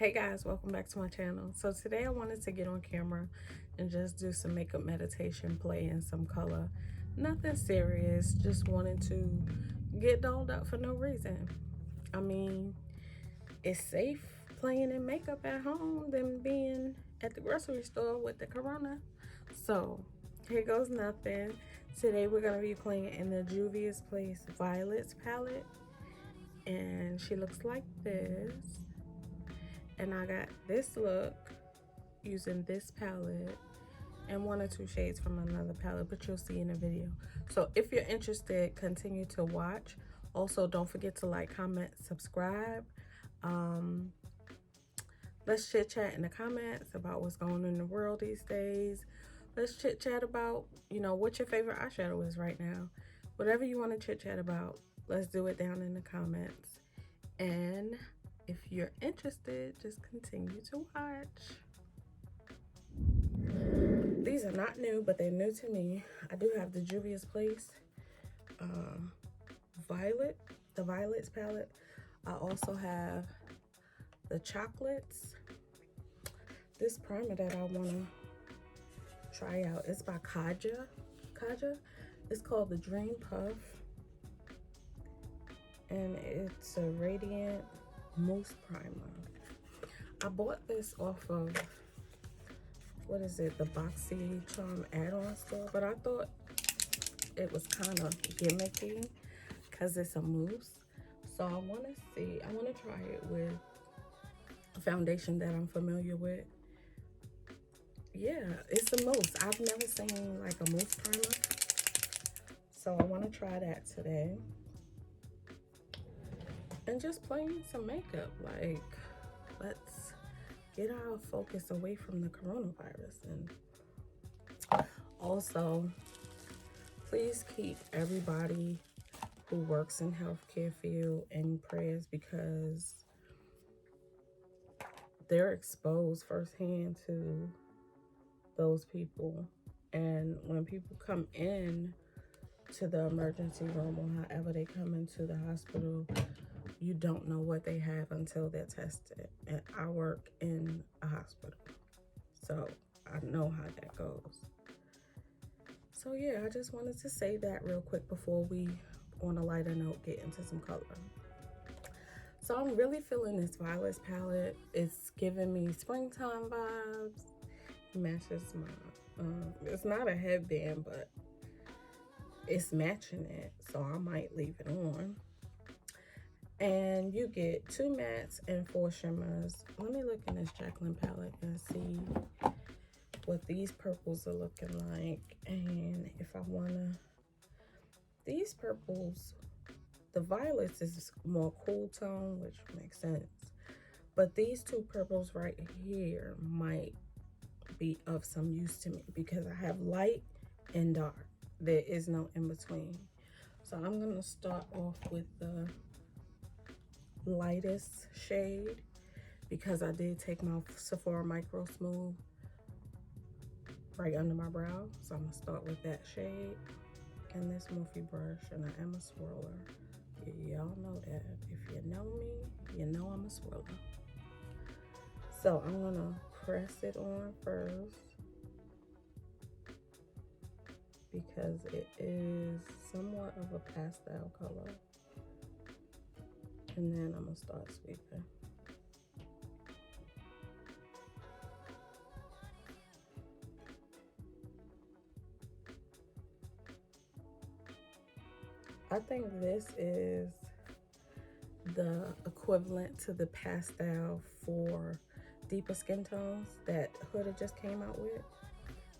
Hey guys, welcome back to my channel. So today I wanted to get on camera and just do some makeup meditation, play in some color. Nothing serious, just wanted to get dolled up for no reason. I mean, it's safe playing in makeup at home than being at the grocery store with the corona. So here goes nothing. Today we're gonna be playing in the Juvias Place Violets palette. And she looks like this. And I got this look using this palette and one or two shades from another palette, but you'll see in the video. So if you're interested, continue to watch. Also, don't forget to like, comment, subscribe. Let's chit chat in the comments about what's going on in the world these days. Let's chit chat about, what your favorite eyeshadow is right now. Whatever you want to chit chat about, let's do it down in the comments. And if you're interested, just continue to watch. These are not new, but they're new to me. I do have the Juvias Place the Violets palette. I also have the Chocolates. This primer that I want to try out is by Kaja. It's called the Dream Puff. And it's a Radiant Mousse Primer. I bought this off of, what is it, the Boxy Charm add-on store, but I thought it was kind of gimmicky because it's a mousse. So I want to try it with a foundation that I'm familiar with. Yeah, it's a mousse. I've never seen like a mousse primer. So I want to try that today. And just playing some makeup, like, let's get our focus away from the coronavirus. And also, please keep everybody who works in healthcare field in prayers, because they're exposed firsthand to those people. And when people come in to the emergency room or however they come into the hospital, you don't know what they have until they're tested. And I work in a hospital, so I know how that goes. So yeah, I just wanted to say that real quick before we, on a lighter note, get into some color. So I'm really feeling this Violets palette. It's giving me springtime vibes. It matches my, it's not a headband, but it's matching it. So I might leave it on. And you get 2 mattes and 4 shimmers. Let me look in this Jacqueline palette and see what these purples are looking like. And if I wanna, these purples, the violets is more cool tone, which makes sense. But these 2 purples right here might be of some use to me because I have light and dark. There is no in between. So I'm gonna start off with the lightest shade because I did take my Sephora Micro Smooth right under my brow. So I'm gonna start with that shade and this Morphe brush, and I am a swirler. Y'all know that. If you know me, you know I'm a swirler. So I'm gonna press it on first because it is somewhat of a pastel color. And then I'm gonna start sweeping. I think this is the equivalent to the pastel for deeper skin tones that Huda just came out with.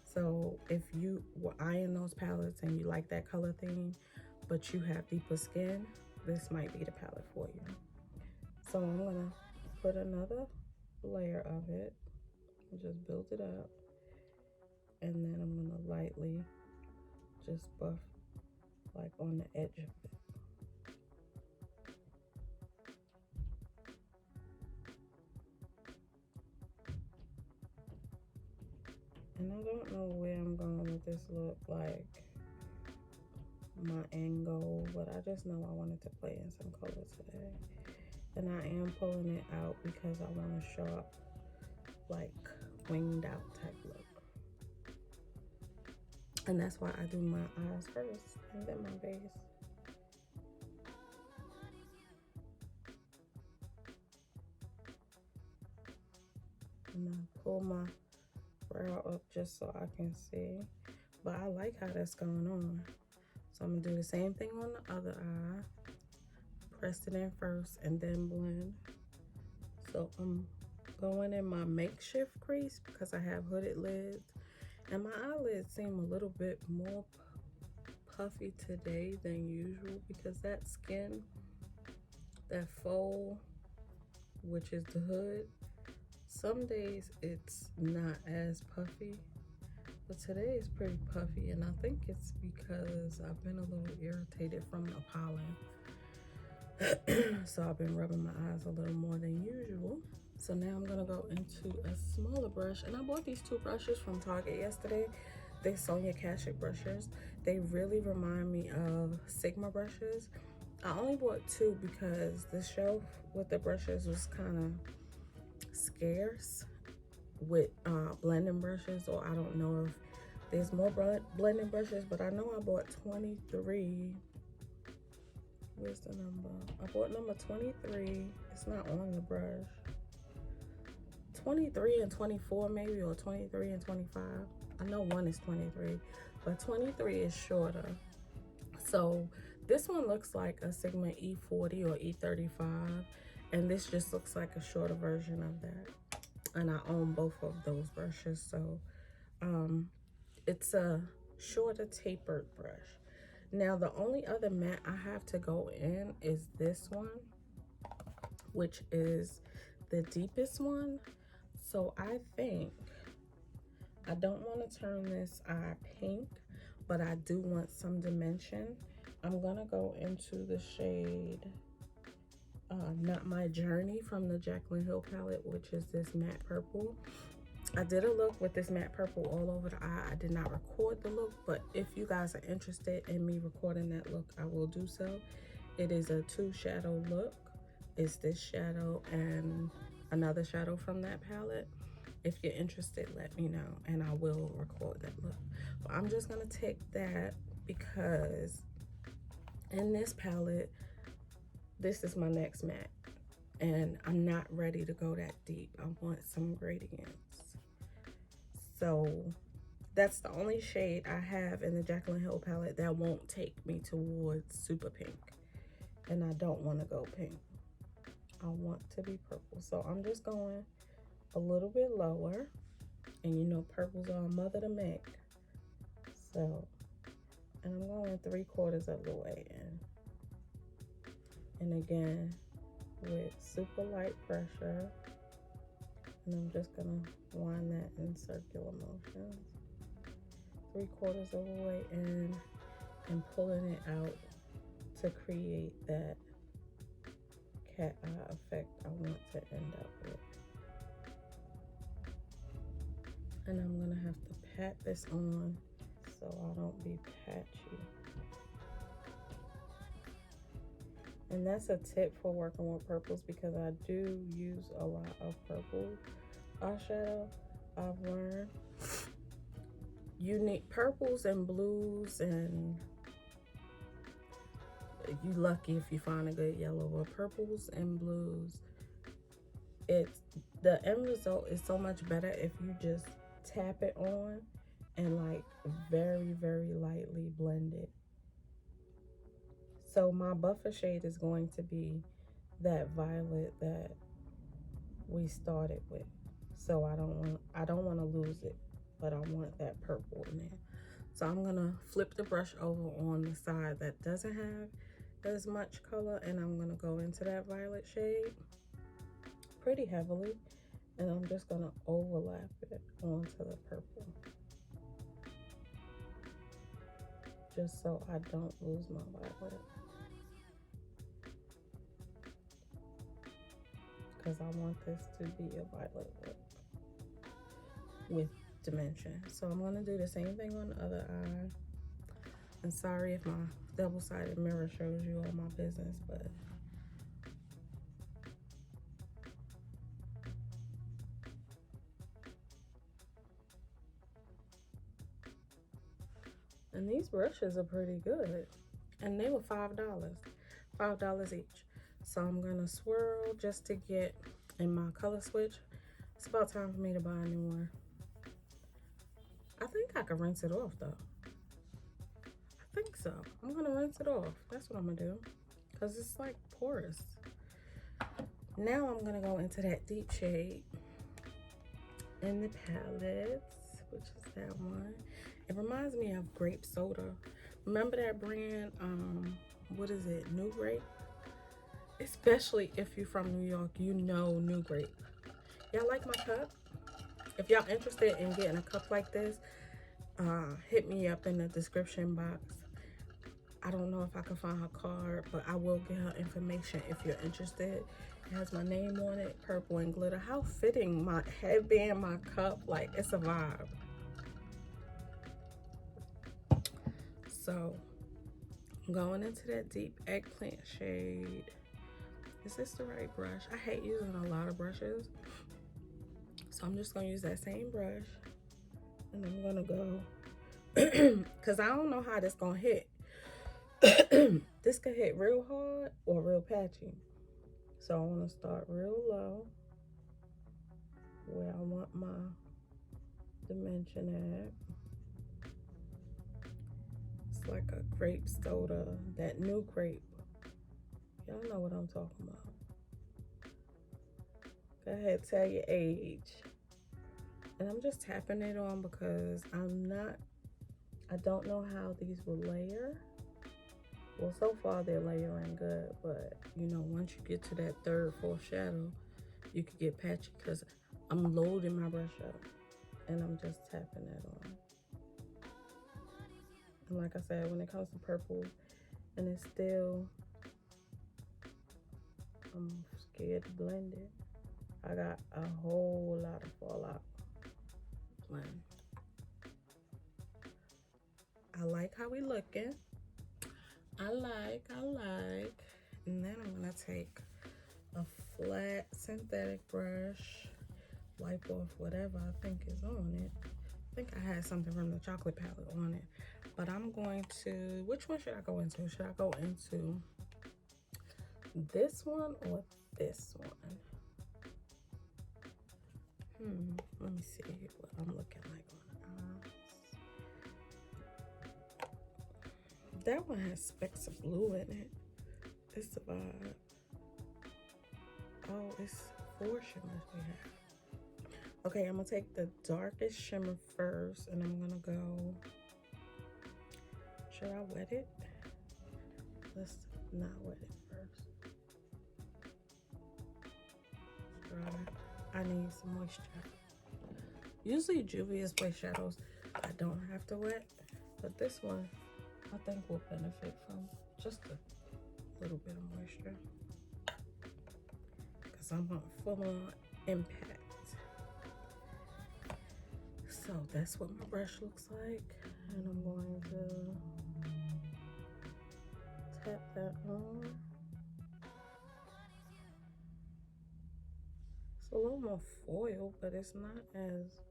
So if you were eyeing those palettes and you like that color theme, but you have deeper skin, this might be the palette for you. So I'm gonna put another layer of it and just build it up. And then I'm gonna lightly just buff like on the edge of it. And I don't know where I'm going with this look, like my end goal, but I just know I wanted to play in some color today. And I am pulling it out because I want to show up like winged out type look. And that's why I do my eyes first and then my base. And I pull my brow up just so I can see. But I like how that's going on. So I'm gonna do the same thing on the other eye. Press it in first and then blend. So I'm going in my makeshift crease because I have hooded lids. And my eyelids seem a little bit more puffy today than usual because that skin, that fold, which is the hood, some days it's not as puffy, but today is pretty puffy, and I think it's because I've been a little irritated from the pollen. So I've been rubbing my eyes a little more than usual. So now I'm gonna go into a smaller brush, and I bought these two brushes from Target yesterday. They're Sonia Kashuk brushes. They really remind me of Sigma brushes. I only bought two because the shelf with the brushes was kind of scarce with blending brushes, or I don't know if there's more blending brushes, but I know I bought 23. Where's the number? I bought number 23. It's not on the brush. 23 and 24 maybe, or 23 and 25. I know one is 23, but 23 is shorter. So this one looks like a Sigma E40 or E35, and this just looks like a shorter version of that. And I own both of those brushes, so it's a shorter tapered brush. Now the only other matte I have to go in is this one, which is the deepest one. So I think I don't want to turn this eye pink, but I do want some dimension. I'm gonna go into the shade Not My Journey from the Jaclyn Hill palette, which is this matte purple. I did a look with this matte purple all over the eye. I did not record the look, but if you guys are interested in me recording that look, I will do so. It is a 2-shadow look. It's this shadow and another shadow from that palette. If you're interested, let me know and I will record that look. But I'm just gonna take that because in this palette, this is my next matte and I'm not ready to go that deep. I want some gradients. So that's the only shade I have in the Jaclyn Hill palette that won't take me towards super pink. And I don't want to go pink. I want to be purple. So I'm just going a little bit lower. And you know purples are a mother to make. So, and I'm going 3/4 of the way in. And again, with super light pressure. And I'm just gonna wind that in circular motions. 3/4 of the way in and pulling it out to create that cat eye effect I want to end up with. And I'm gonna have to pat this on so I don't be patchy. And that's a tip for working with purples because I do use a lot of purple eyeshadow. I've learned you need purples and blues, and you lucky if you find a good yellow. But purples and blues, the end result is so much better if you just tap it on and like very, very lightly blend it. So my buffer shade is going to be that violet that we started with. So I don't want to lose it, but I want that purple in there. So I'm gonna flip the brush over on the side that doesn't have as much color, and I'm gonna go into that violet shade pretty heavily, and I'm just gonna overlap it onto the purple, just so I don't lose my violet. Because I want this to be a violet look with dimension. So I'm gonna do the same thing on the other eye. And sorry if my double-sided mirror shows you all my business, but And these brushes are pretty good. And they were $5. $5 each. So I'm gonna swirl just to get in my color switch. It's about time for me to buy a new one. I think I can rinse it off though. I think so. I'm gonna rinse it off. That's what I'm gonna do. Cause it's like porous. Now I'm gonna go into that deep shade in the palettes, which is that one. It reminds me of grape soda. Remember that brand, what is it, New Grape? Especially if you're from New York, you know New Grape. Y'all like my cup? If y'all interested in getting a cup like this, hit me up in the description box. I don't know if I can find her card, but I will get her information if you're interested. It has my name on it, purple and glitter. How fitting, my headband, my cup, like it's a vibe. So I'm going into that deep eggplant shade. Is this the right brush? I hate using a lot of brushes. So I'm just gonna use that same brush. And I'm gonna go, cause I don't know how this gonna hit. This could hit real hard or real patchy. So I wanna start real low where I want my dimension at. It's like a grape soda, that New Grape. Y'all know what I'm talking about. Go ahead, tell your age. And I'm just tapping it on because I don't know how these will layer. Well, so far they're layering good, but you know, once you get to that third, fourth shadow, you could get patchy because I'm loading my brush up and I'm just tapping it on. And like I said, when it comes to purple and it's still, I'm scared to blend it. I got a whole lot of fallout blend. I like how we looking. I like. And then I'm gonna take a flat synthetic brush, wipe off whatever I think is on it. I think I had something from the chocolate palette on it. But I'm going to, which one should I go into? Should I go into this one or this one? Let me see what I'm looking like on the eyes. That one has specks of blue in it. It's a vibe. Oh, it's 4 shimmers we have. Okay, I'm gonna take the darkest shimmer first and I'm gonna go, should I wet it? Let's not wet it first. Dry. I need some moisture. Usually Juvias Place shadows I don't have to wet, but this one I think will benefit from just a little bit of moisture because I'm on full-on impact. So that's what my brush looks like, and I'm going to tap that on. It's a little more foil, but it's not as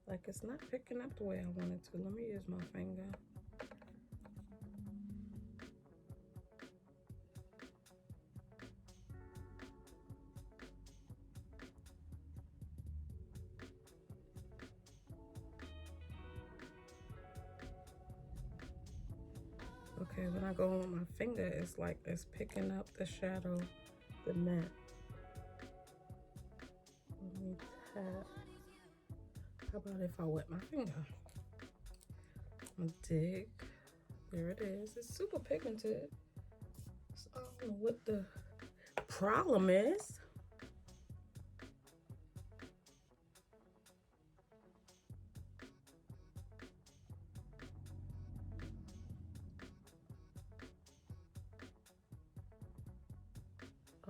like, it's not picking up the way I want it to. Let me use my finger. Okay, when I go on my finger, it's like it's picking up the shadow, the matte. Let me tap. How about if I wet my finger? I'm gonna dig. There it is. It's super pigmented. So I don't know what the problem is.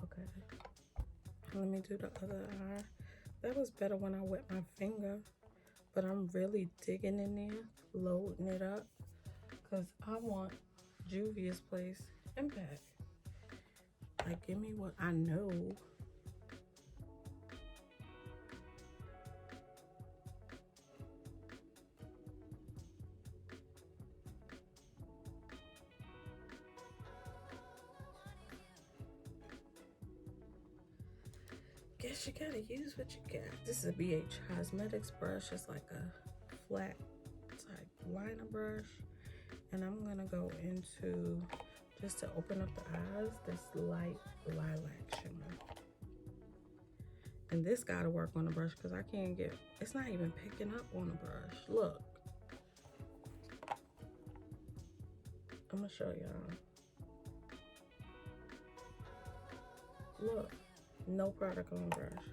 Okay. Let me do the other eye. That was better when I wet my finger. But I'm really digging in there, loading it up, because I want Juvia's Place impact. Like, give me what I know guess you gotta use what you got. This is a BH Cosmetics brush. It's like a flat type liner brush. And I'm gonna go into, just to open up the eyes, this light lilac shimmer. And this gotta work on the brush because I can't get, it's not even picking up on the brush. Look. I'm gonna show y'all. Look, no product on the brush.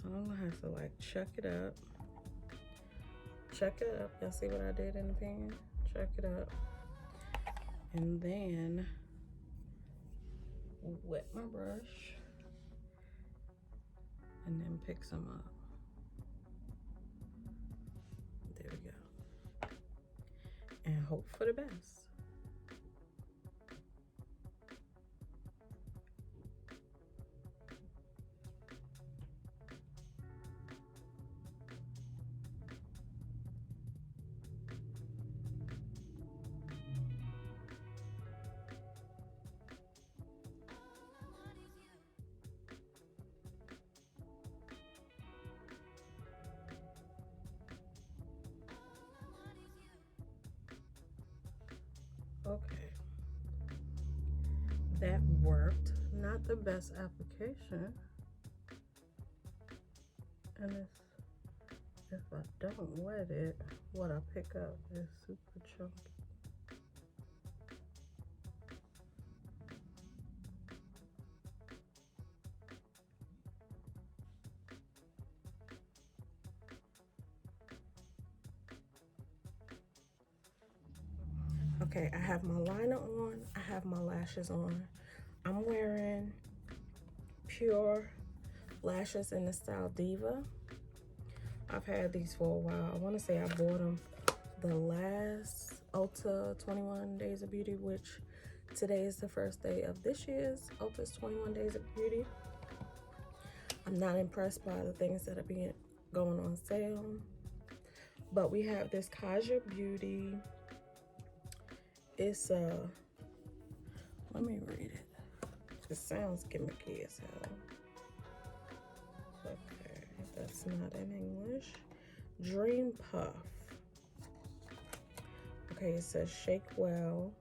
So I'm gonna have to like chuck it up. Chuck it up. Y'all see what I did in the pan? Chuck it up. And then wet my brush. And then pick some up. There we go. And hope for the best. Okay, that worked. Not the best application, and if I don't wet it, what I pick up is super chunky. Okay, I have my liner on, I have my lashes on. I'm wearing pure lashes in the style Diva. I've had these for a while. I want to say I bought them the last Ulta 21 Days of Beauty, which today is the first day of this year's Ulta's 21 Days of Beauty. I'm not impressed by the things that are being going on sale. But we have this Kaja Beauty. It's let me read it. It sounds gimmicky as hell. Okay, that's not in English. Dream Puff. Okay, it says shake well.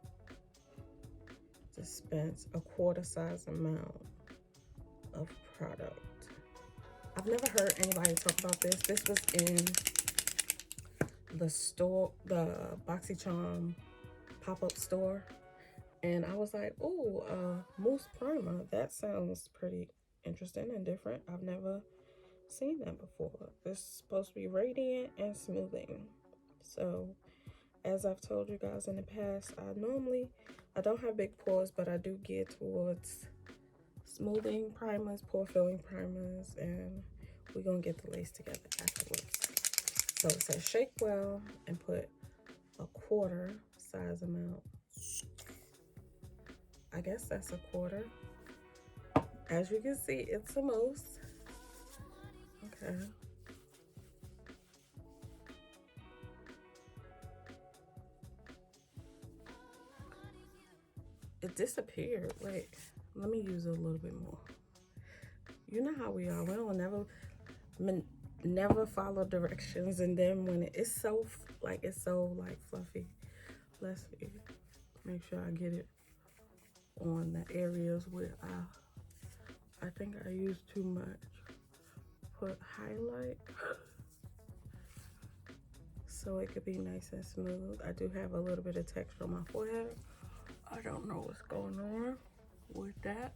Dispense a quarter size amount of product. I've never heard anybody talk about this. This was in the store, the BoxyCharm pop-up store, and I was like, oh, mousse primer, that sounds pretty interesting and different. I've never seen that before. This is supposed to be radiant and smoothing. So as I've told you guys in the past, I don't have big pores, but I do get towards smoothing primers, pore filling primers, and we're gonna get the lace together afterwards. So it says shake well and put a quarter size amount. I guess that's a quarter. As you can see, it's a mousse. Okay. It disappeared. Wait, let me use it a little bit more. You know how we are. We don't never follow directions, and then when it's so fluffy. Let's see. Make sure I get it on the areas where I think I used too much. Put highlight so it could be nice and smooth. I do have a little bit of texture on my forehead. I don't know what's going on with that.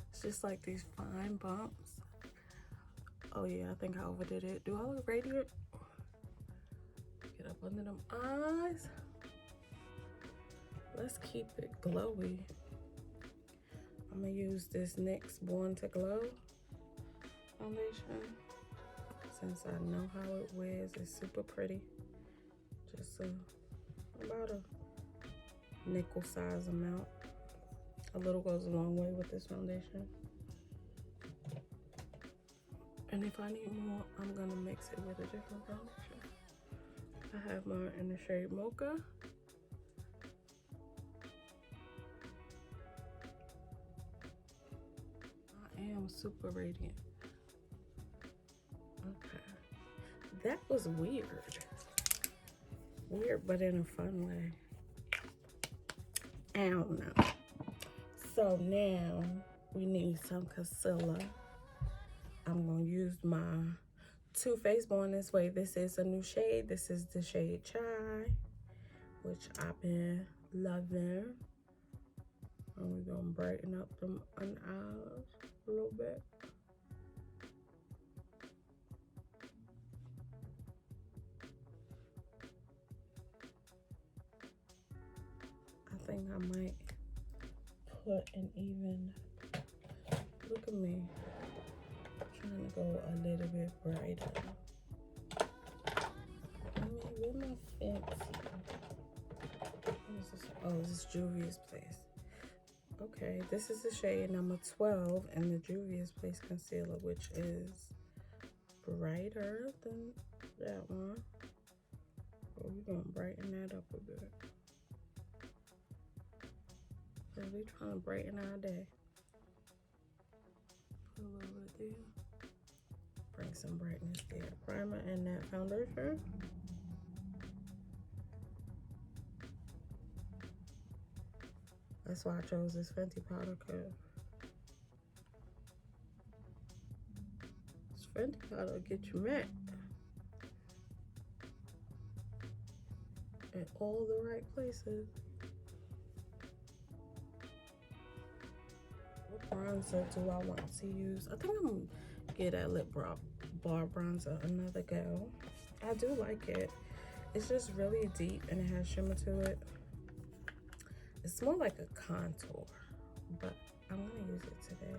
It's just like these fine bumps. Oh yeah, I think I overdid it. Do I look radiant? Get up under them eyes. Let's keep it glowy. I'm gonna use this NYX Born to Glow foundation. Since I know how it wears, it's super pretty. Just about a nickel size amount. A little goes a long way with this foundation. And if I need more, I'm gonna mix it with a different foundation. I have mine in the shade Mocha. I am super radiant. Okay. That was weird. Weird, but in a fun way. I don't know. So now we need some concealer. I'm gonna use my TooFaced Born This Way. This is a new shade. This is the shade Chai, which I've been loving. And we're gonna brighten up them eyes a little bit. I think I might put an even, look at me, trying to go a little bit brighter. I mean, where my Fenty? What is this? Oh, this is Juvia's Place. Okay, this is the shade number 12 in the Juvia's Place concealer, which is brighter than that one. But we're gonna brighten that up a bit. So we're trying to brighten our day. Put a little bit there. Bring some brightness there. Primer and that foundation. That's why I chose this Fenty powder, cause this Fenty powder will get you matte at all the right places. What bronzer do I want to use? I think I'm gonna give that lip bar bronzer another go. I do like it. It's just really deep and it has shimmer to it. It's more like a contour, but I'm gonna use it today.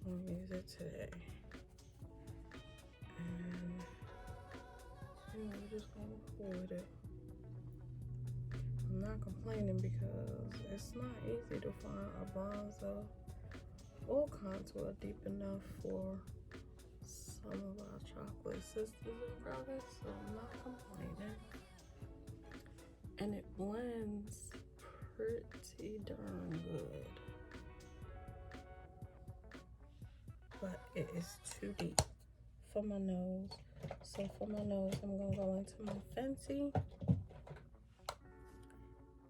I'm gonna use it today. And we're just gonna go with it. I'm not complaining because it's not easy to find a bronzer or contour deep enough for some of our chocolate sisters and brothers, so I'm not complaining. And it blends pretty darn good. But it is too deep for my nose. So for my nose, I'm gonna go into my Fenty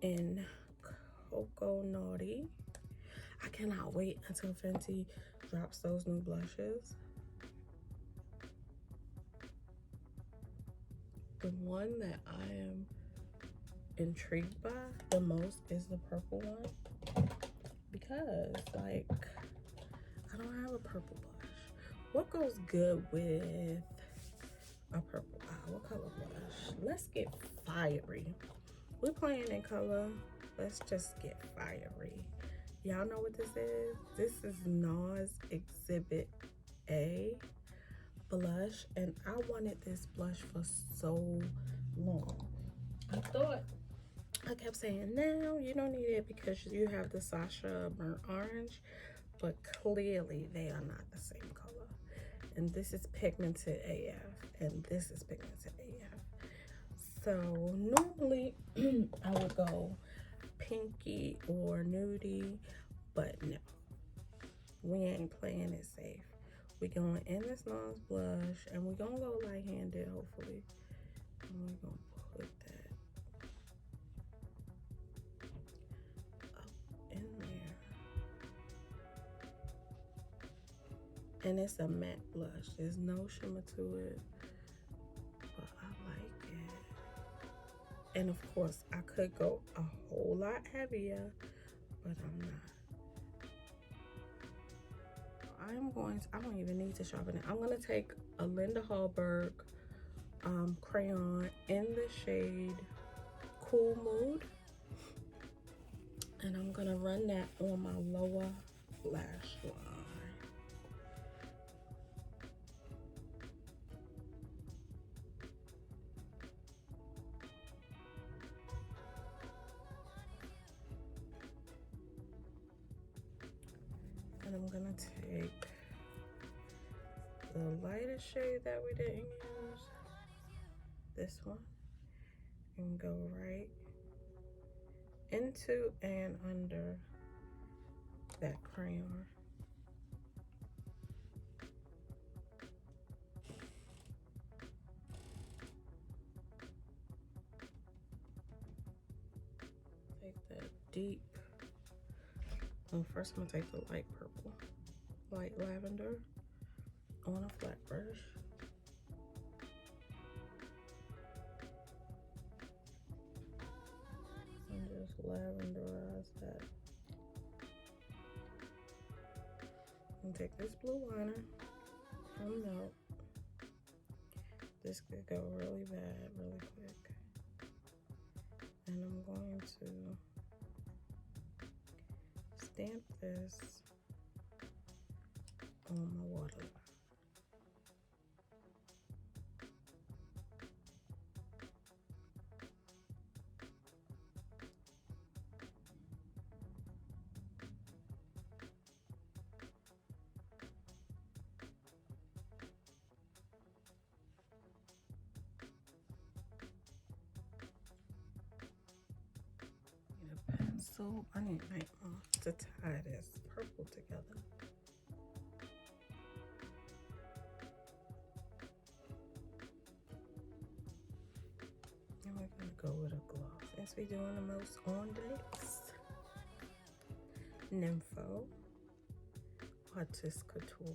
in Coco Naughty. I cannot wait until Fenty drops those new blushes. The one that I am intrigued by the most is the purple one, because like I don't have a purple blush. What goes good with a purple eye? What color blush? Let's get fiery. We're playing in color. Let's just get fiery. Y'all know what this is? This is NARS Exhibit A blush, and I wanted this blush for so long. I kept saying, no, you don't need it because you have the Sasha burnt orange, but clearly they are not the same color. And this is pigmented AF, and this is pigmented AF. So normally I would go pinky or nudie, but no, we ain't playing it safe. We're going in this NARS blush, and we're gonna go light-handed, hopefully. And we're gonna put that up in there. And it's a matte blush. There's no shimmer to it, but I like it. And of course, I could go a whole lot heavier, but I'm not. I don't even need to sharpen it. I'm gonna take a Linda Hallberg crayon in the shade Cool Mood, and I'm gonna run that on my lower lash line. And I'm gonna take the lightest shade that we didn't use, this one, and go right into and under that crayon. deep. Well, first I'm gonna take the light purple, light lavender on a flat brush. And just lavenderize that. And take this blue liner from Note. This could go really bad, really quick. And I'm going to stamp this on my waterline. So I need Nightmoth to tie this purple together. And we're gonna go with a gloss. Since we're doing the most on the lips, Nympho Artist Couture.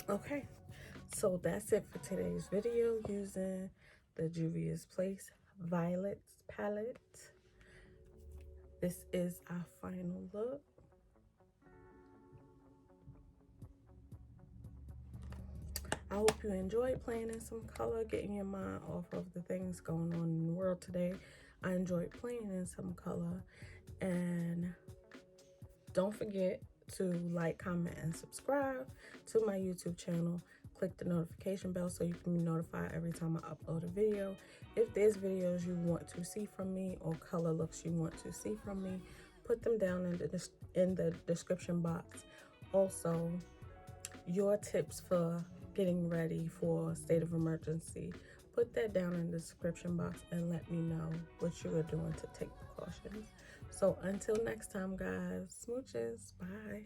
Okay, so that's it for today's video using the Juvia's Place Violets palette. This is our final look. I hope you enjoyed playing in some color, getting your mind off of the things going on in the world today. I enjoyed playing in some color, and don't forget to like, comment, and subscribe to my YouTube channel. Click the notification bell so you can be notified every time I upload a video. If there's videos you want to see from me or color looks you want to see from me, put them down in the description box. Also, your tips for getting ready for a state of emergency, put that down in the description box and let me know what you are doing to take precautions. So until next time, guys, smooches, bye.